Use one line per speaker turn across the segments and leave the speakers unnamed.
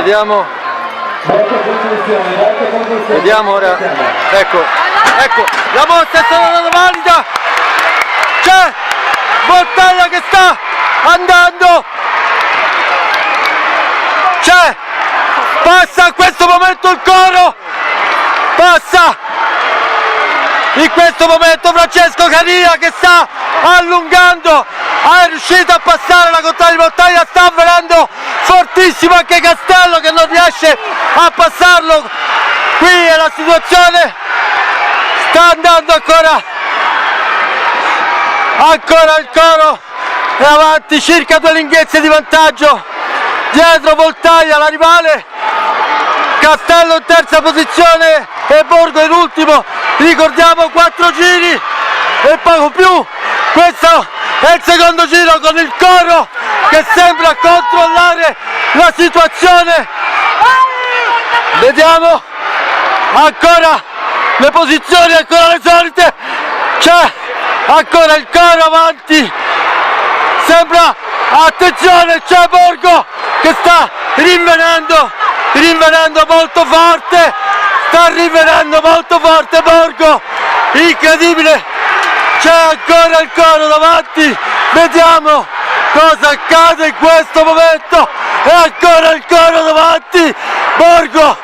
vediamo ora, ecco, la mossa è stata data valida, c'è Montagna che sta andando, c'è, passa in questo momento il coro, passa in questo momento Francesco Cania che sta allungando, è riuscito a passare la contrada di Montagna, sta avvenendo fortissimo anche Castello che non riesce a passarlo, qui è la situazione, sta andando ancora il coro, è avanti circa 2 lunghezze di vantaggio, dietro Montagna la rivale, Castello in terza posizione e Borgo in ultimo, ricordiamo 4 giri e poco più, questo è il secondo giro con il coro che sembra controllare la situazione, vediamo ancora le posizioni, ancora le solite, c'è ancora il coro avanti, sembra, attenzione, c'è Borgo che sta rinvenendo molto forte, sta rinvenendo molto forte Borgo, incredibile, c'è ancora il coro davanti, vediamo cosa accade in questo momento, e ancora il coro davanti, Borgo,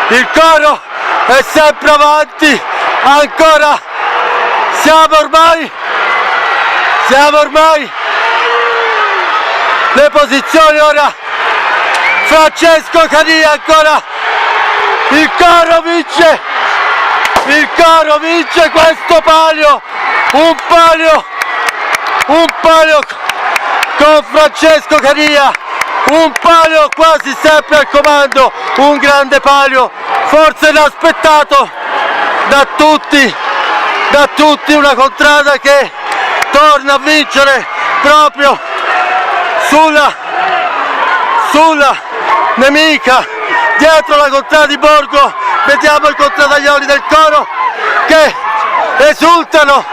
il coro è sempre avanti, ancora, siamo ormai, le posizioni ora, Francesco Cania ancora, il coro vince questo palio, un palio con Francesco Cania, un palio quasi sempre al comando, un grande palio, forse inaspettato da tutti, una contrada che torna a vincere proprio sulla nemica, dietro la contrada di Borgo, vediamo i contradaioli del coro che esultano,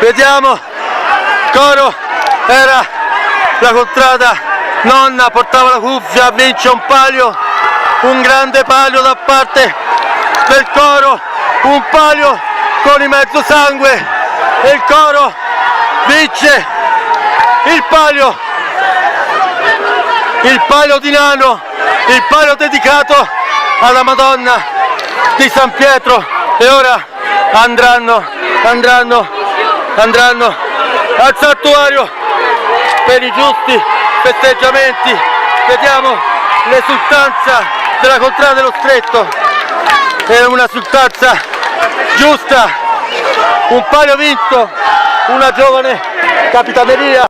vediamo, coro era la contrada nonna, portava la cuffia, vince un palio, un grande palio da parte del coro, un palio con i mezzo sangue, e il coro vince il palio di Nano, il palio dedicato alla Madonna di San Pietro, e ora andranno al santuario per i giusti festeggiamenti, vediamo l'esultanza della contrada dello Stretto, è una esultanza giusta, un palio vinto, una giovane capitaneria.